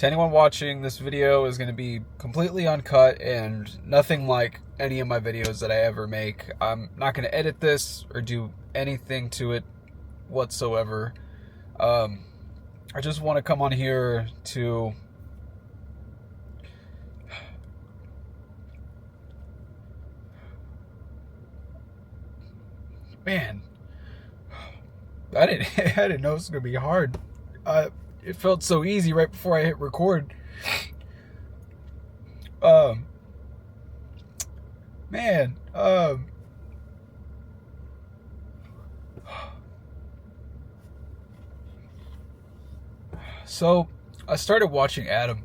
To anyone watching, this video is going to be completely uncut and nothing like any of my videos that I ever make. I'm not going to edit this or do anything to it whatsoever. I just want to come on here to man, I didn't know it was gonna be hard. It felt so easy right before I hit record. Man, so I started watching Adam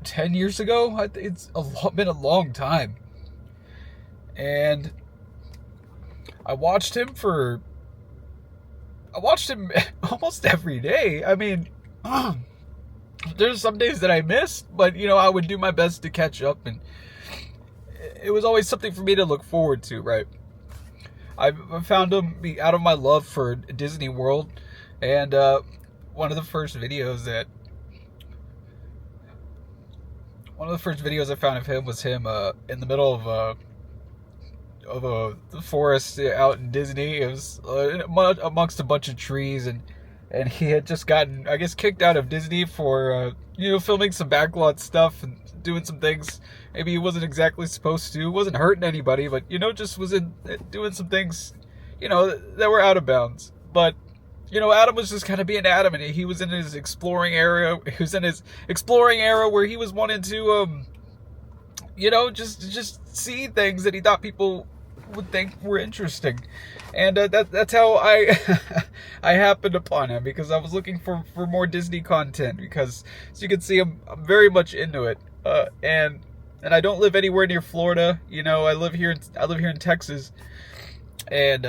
10 years ago. It's been a long time, and I watched him almost every day. I mean, there's some days that I missed, but I would do my best to catch up, and it was always something for me to look forward to, right? I found him out of my love for Disney World, and one of the first videos I found of him was him in the middle of the forest out in Disney. It was amongst a bunch of trees, and he had just gotten, I guess, kicked out of Disney for filming some backlot stuff and doing some things maybe he wasn't exactly supposed to. Wasn't hurting anybody, but just was doing some things that were out of bounds. But Adam was just kind of being Adam, and he was in his exploring area. He was in his exploring era where he was wanting to just see things that he thought people would think were interesting, and that's how I I happened upon him, because I was looking for more Disney content, because as you can see, I'm very much into it, and I don't live anywhere near Florida. I live here in Texas, and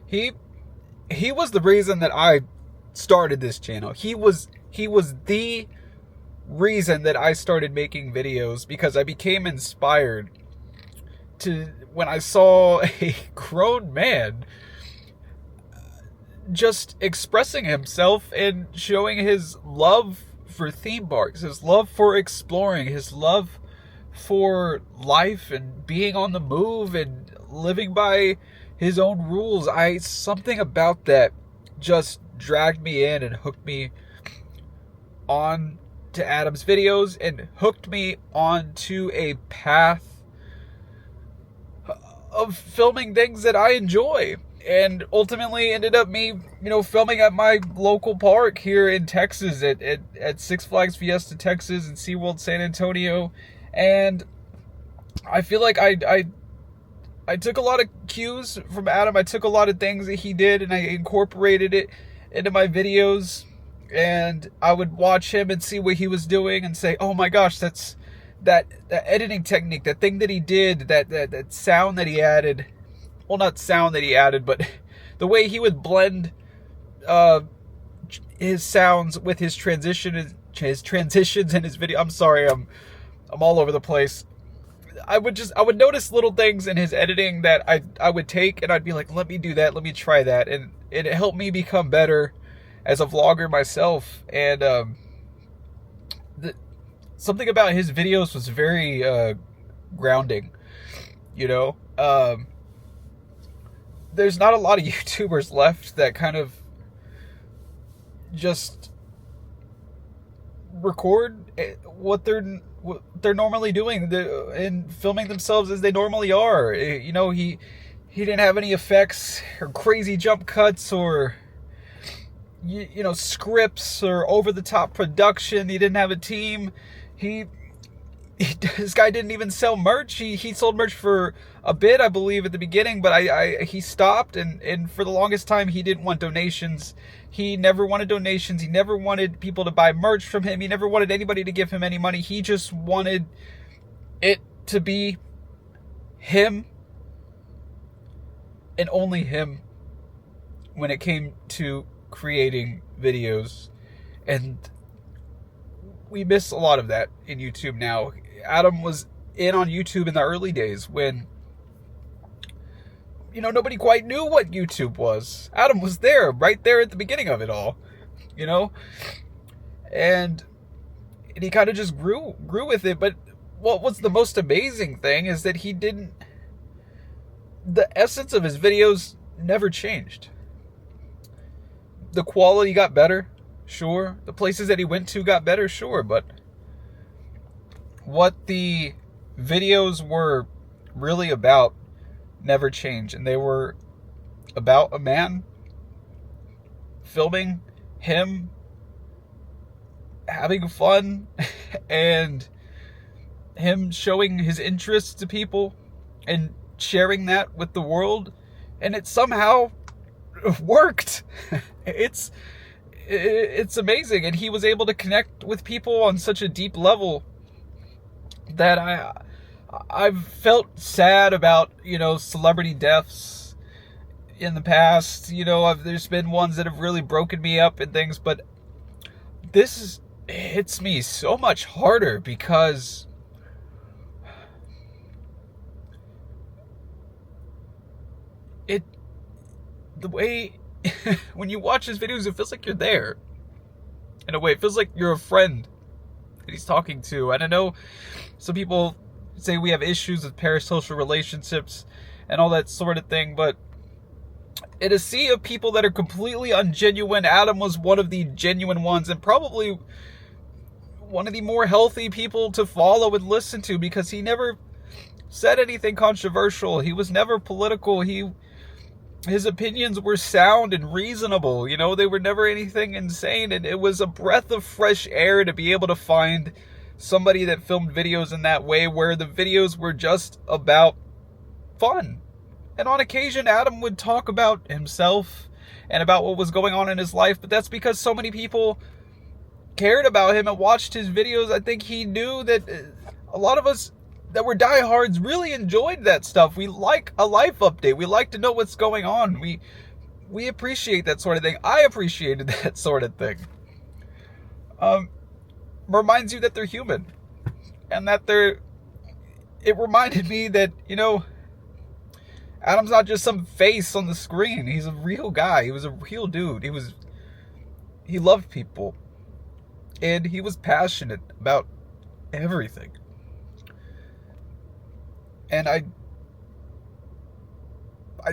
he was the reason that I started this channel. He was the reason that I started making videos, because I became inspired when I saw a grown man just expressing himself and showing his love for theme parks, his love for exploring, his love for life and being on the move and living by his own rules. Something about that just dragged me in and hooked me on to Adam's videos and hooked me onto a path of filming things that I enjoy, and ultimately ended up me filming at my local park here in Texas at Six Flags Fiesta Texas and SeaWorld San Antonio. And I feel like I took a lot of cues from Adam. I took a lot of things that he did and I incorporated it into my videos, and I would watch him and see what he was doing and say, oh my gosh, that's that editing technique, that thing that he did, that sound that he added. Well, not sound that he added, but the way he would blend his sounds with his transitions in his video. I'm sorry, I'm all over the place. I would notice little things in his editing that I would take, and I'd be like, let me do that, let me try that, and it helped me become better as a vlogger myself. And something about his videos was very grounding. There's not a lot of YouTubers left that kind of just record what they're normally doing and filming themselves as they normally are. He didn't have any effects or crazy jump cuts or scripts or over the top production. He didn't have a team. This guy didn't even sell merch. He sold merch for a bit, I believe, at the beginning, but he stopped, and for the longest time he didn't want donations. He never wanted donations. He never wanted people to buy merch from him. He never wanted anybody to give him any money. He just wanted it to be him and only him when it came to creating videos. And we miss a lot of that in YouTube now. Adam was in on YouTube in the early days when nobody quite knew what YouTube was. Adam was there, right there at the beginning of it all, you know? And he kind of just grew with it. But what was the most amazing thing is that the essence of his videos never changed. The quality got better, sure. The places that he went to got better, sure. But what the videos were really about never changed. And they were about a man filming him having fun and him showing his interests to people and sharing that with the world, and it somehow worked. It's amazing, and he was able to connect with people on such a deep level that I've felt sad about, celebrity deaths in the past. There's been ones that have really broken me up and things, but this hits me so much harder because the way when you watch his videos, it feels like you're there. In a way, it feels like you're a friend that he's talking to. And I know some people say we have issues with parasocial relationships and all that sort of thing, but in a sea of people that are completely ungenuine, Adam was one of the genuine ones, and probably one of the more healthy people to follow and listen to, because he never said anything controversial. He was never political. His opinions were sound and reasonable. They were never anything insane, and it was a breath of fresh air to be able to find somebody that filmed videos in that way, where the videos were just about fun. And on occasion, Adam would talk about himself and about what was going on in his life, but that's because so many people cared about him and watched his videos. I think he knew that a lot of us that were diehards really enjoyed that stuff. We like a life update. We like to know what's going on. We appreciate that sort of thing. I appreciated that sort of thing. Reminds you that they're human, and that it reminded me that, Adam's not just some face on the screen. He's a real guy. He was a real dude. He loved people, and he was passionate about everything. And I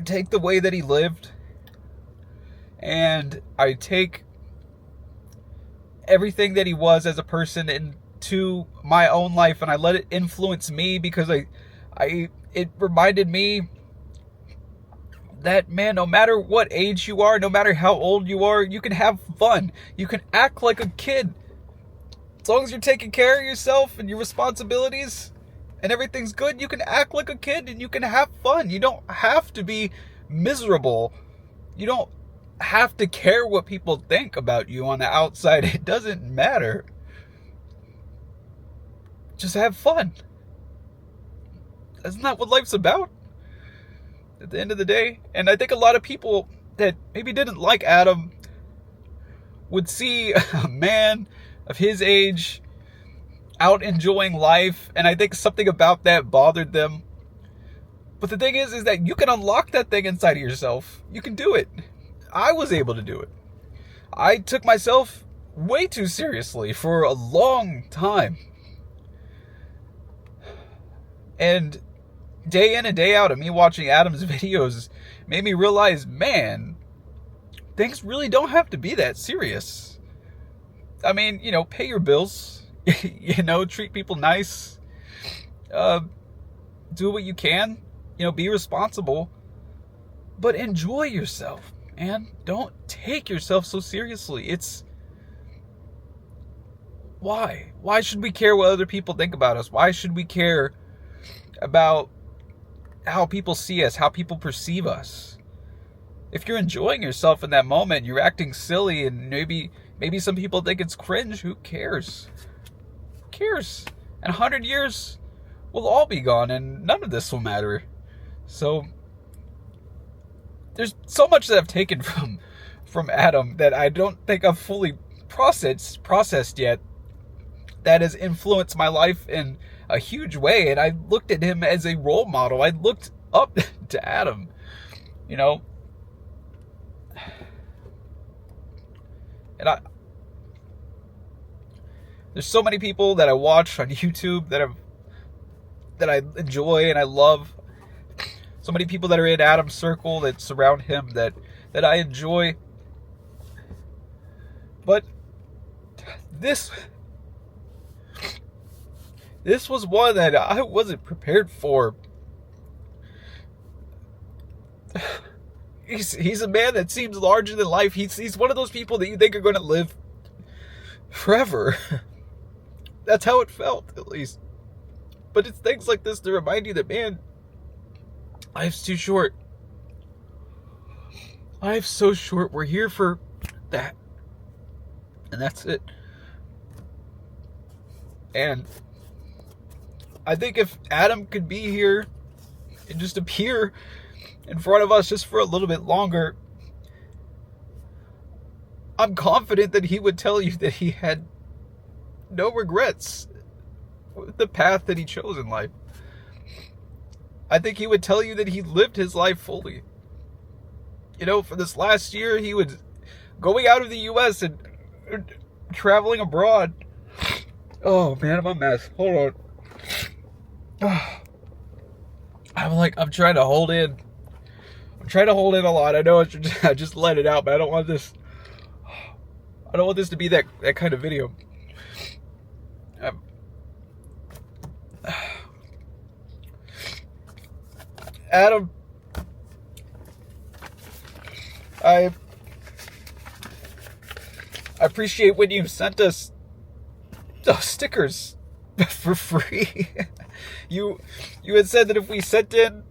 take the way that he lived, and I take everything that he was as a person into my own life, and I let it influence me, because it reminded me that, man, no matter what age you are, no matter how old you are, you can have fun. You can act like a kid. As long as you're taking care of yourself and your responsibilities and everything's good, you can act like a kid and you can have fun. You don't have to be miserable. You don't have to care what people think about you on the outside. It doesn't matter. Just have fun. Isn't that what life's about? At the end of the day. And I think a lot of people that maybe didn't like Adam would see a man of his age out enjoying life, and I think something about that bothered them. But the thing is that you can unlock that thing inside of yourself. You can do it. I was able to do it. I took myself way too seriously for a long time. And day in and day out of me watching Adam's videos made me realize, man, things really don't have to be that serious. I mean, pay your bills. Treat people nice. Do what you can. Be responsible. But enjoy yourself, man. Don't take yourself so seriously. Why? Why should we care what other people think about us? Why should we care about how people see us, how people perceive us? If you're enjoying yourself in that moment, you're acting silly, and maybe some people think it's cringe, who cares? Who cares? In 100 years, we'll all be gone, and none of this will matter. So there's so much that I've taken from Adam that I don't think I've fully processed yet, that has influenced my life in a huge way. And I looked at him as a role model. I looked up to Adam. You know, and there's so many people that I watch on YouTube that I enjoy and I love. So many people that are in Adam's circle that surround him that I enjoy. But this was one that I wasn't prepared for. He's a man that seems larger than life. He's one of those people that you think are going to live forever. That's how it felt, at least. But it's things like this to remind you that, man, life's too short. Life's so short. We're here for that. And that's it. And I think if Adam could be here and just appear in front of us just for a little bit longer, I'm confident that he would tell you that he had no regrets with the path that he chose in life. I think he would tell you that he lived his life fully. You know, for this last year, he was going out of the U.S. and traveling abroad. Oh, man, I'm a mess. Hold on. I'm trying to hold in. I'm trying to hold in a lot. I know I just let it out, but I don't want this to be that kind of video. Adam, I appreciate when you sent us those stickers for free. You had said that if we sent in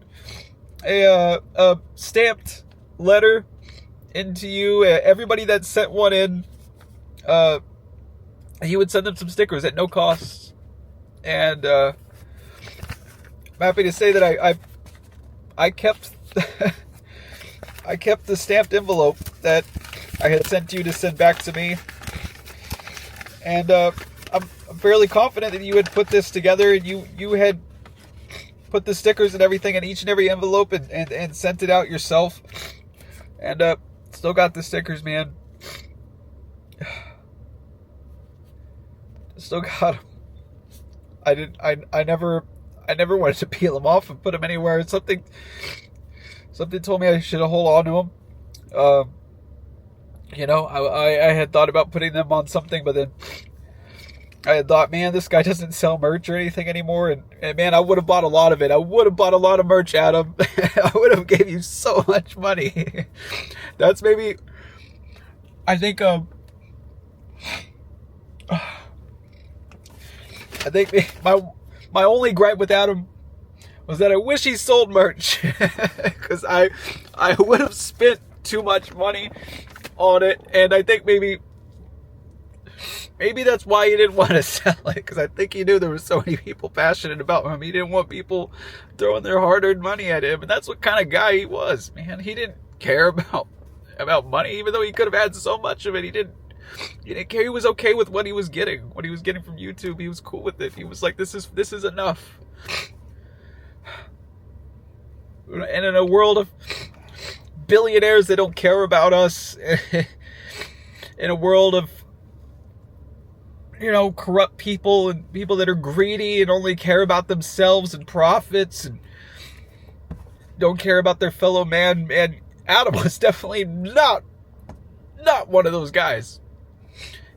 a stamped letter into you, everybody that sent one in, he would send them some stickers at no cost. And I'm happy to say that I kept I kept the stamped envelope that I had sent you to send back to me. And I'm fairly confident that you had put this together and you had put the stickers and everything in each and every envelope and sent it out yourself. And still got the stickers, man. Still got them. I never wanted to peel them off and put them anywhere. Something told me I should hold on to them. You know, I had thought about putting them on something, but then I had thought, man, this guy doesn't sell merch or anything anymore. And man, I would have bought a lot of it. I would have bought a lot of merch, Adam. I would have gave you so much money. That's maybe, I think my only gripe with Adam was that I wish he sold merch. Because I would have spent too much money on it. And I think maybe that's why he didn't want to sell it, because I think he knew there were so many people passionate about him. He didn't want people throwing their hard-earned money at him, and that's what kind of guy he was, man. He didn't care about money, even though he could have had so much of it. He didn't care. He was okay with what he was getting from YouTube. He was cool with it. He was like, this is enough. And in a world of billionaires that don't care about us, in a world of, you know, corrupt people and people that are greedy and only care about themselves and profits and don't care about their fellow man. And Adam was definitely not one of those guys.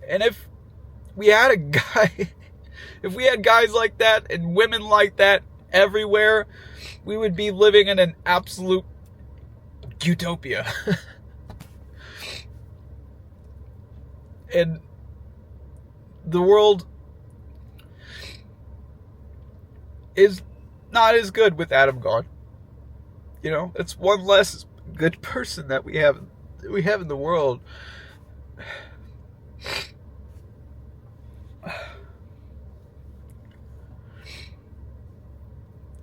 And if we had guys like that and women like that everywhere, we would be living in an absolute utopia. And the world is not as good with Adam gone. You know, it's one less good person that we have in the world.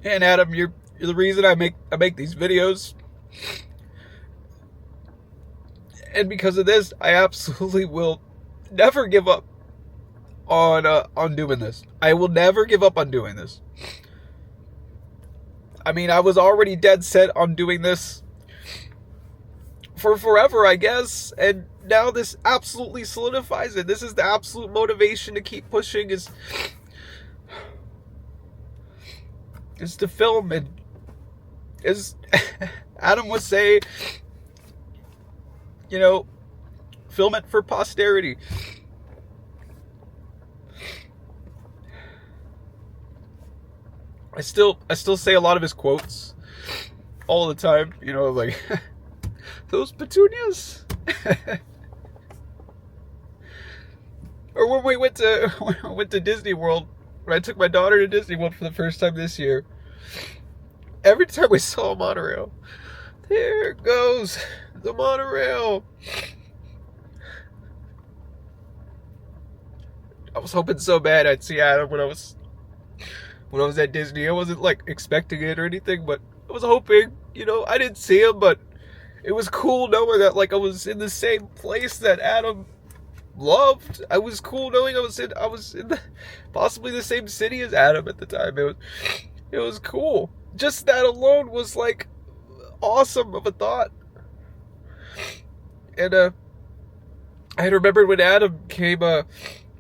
And Adam, you're the reason I make these videos. And because of this, I absolutely will never give up on doing this. I will never give up on doing this. I mean, I was already dead set on doing this for forever, I guess. And now this absolutely solidifies it. This is the absolute motivation to keep pushing, is to film. And as Adam would say, you know, film it for posterity. I still say a lot of his quotes all the time, you know, like, those petunias. Or when we went to Disney World, when I took my daughter to Disney World for the first time this year, every time we saw a monorail, there goes the monorail. I was hoping so bad I'd see Adam when I was at Disney. I wasn't like expecting it or anything, but I was hoping, you know. I didn't see him, but it was cool knowing that, like, I was in the same place that Adam loved. I was cool knowing I was in possibly the same city as Adam at the time. It was cool. Just that alone was like awesome of a thought. And I had remembered when Adam came to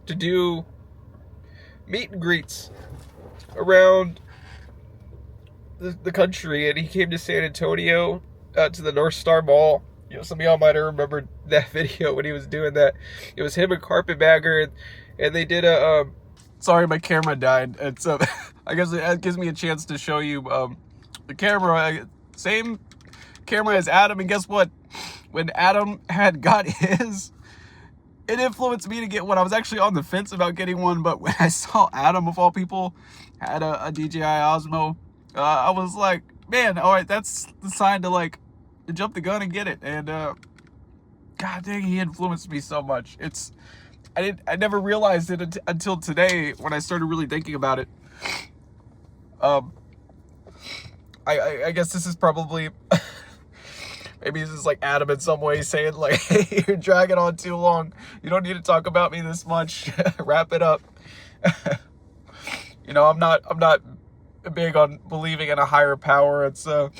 do meet and greets around the country, and he came to San Antonio, to the North Star Mall. You know, some of y'all might have remembered that video when he was doing that. It was him and Carpetbagger, and they did a sorry, my camera died. It's I guess it gives me a chance to show you the camera, same camera as Adam. And guess what? When Adam had got his, it influenced me to get one. I was actually on the fence about getting one, but when I saw Adam, of all people, had a DJI Osmo, I was like, man, all right, that's the sign to jump the gun and get it. And God dang, he influenced me so much. I never realized it until today when I started really thinking about it. I guess this is probably maybe this is like Adam in some way saying, like, hey, you're dragging on too long. You don't need to talk about me this much. Wrap it up. You know, I'm not big on believing in a higher power. It's not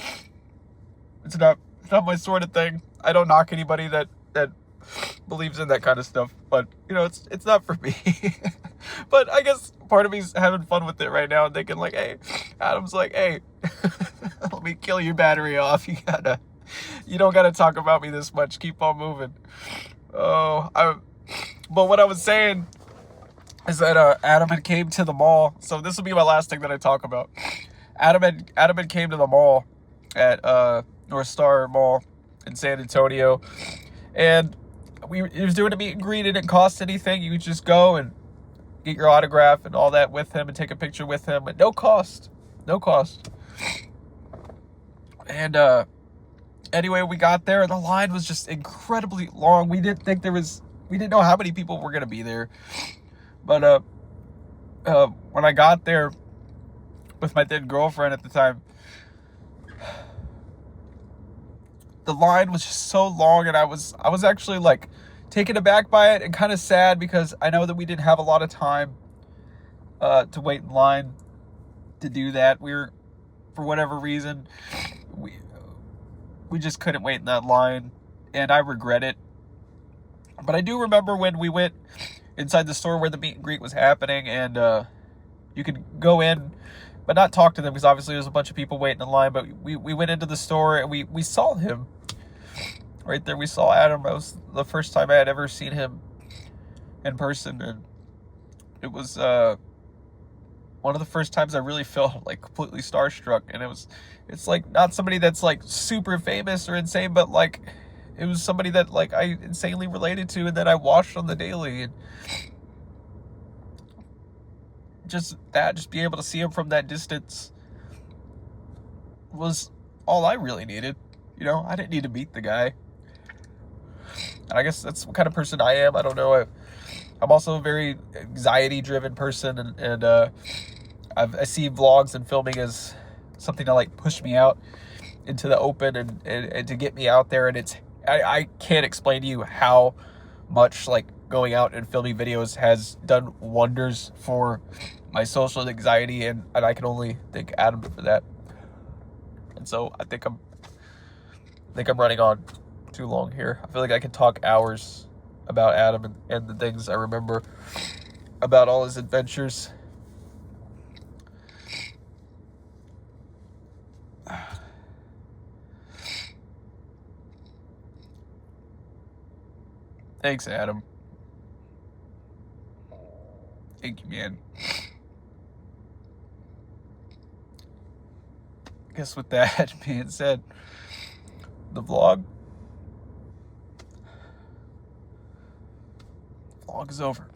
my sort of thing. I don't knock anybody that believes in that kind of stuff, but you know, it's not for me. But I guess part of me's having fun with it right now and thinking, like, hey, Adam's like, hey, let me kill your battery off. You don't gotta talk about me this much. Keep on moving. But what I was saying is that Adam had came to the mall. So this will be my last thing that I talk about. Adam had came to the mall at North Star Mall in San Antonio, and he was doing a meet and greet. It didn't cost anything. You could just go and get your autograph and all that with him and take a picture with him at no cost. And anyway, we got there and the line was just incredibly long. We didn't know how many people were gonna be there. But when I got there with my then girlfriend at the time, the line was just so long, and I was actually like taken aback by it and kind of sad, because I know that we didn't have a lot of time to wait in line to do that. For whatever reason, we just couldn't wait in that line, and I regret it. But I do remember when we went inside the store where the meet and greet was happening, and you could go in but not talk to them, because obviously there's a bunch of people waiting in line. But we went into the store and we saw him right there. We saw Adam. That was the first time I had ever seen him in person, and it was one of the first times I really felt like completely starstruck. And it's like not somebody that's like super famous or insane, but like it was somebody that like I insanely related to and that I watched on the daily. And just being able to see him from that distance was all I really needed. You know, I didn't need to meet the guy. And I guess that's what kind of person I am. I don't know. I'm also a very anxiety-driven person, and I see vlogs and filming as something to like push me out into the open and to get me out there. And I can't explain to you how much like going out and filming videos has done wonders for my social anxiety, and I can only thank Adam for that. And so I think I'm running on too long here. I feel like I could talk hours about Adam and the things I remember about all his adventures. Thanks, Adam. Thank you, man. I guess with that being said, the vlog is over.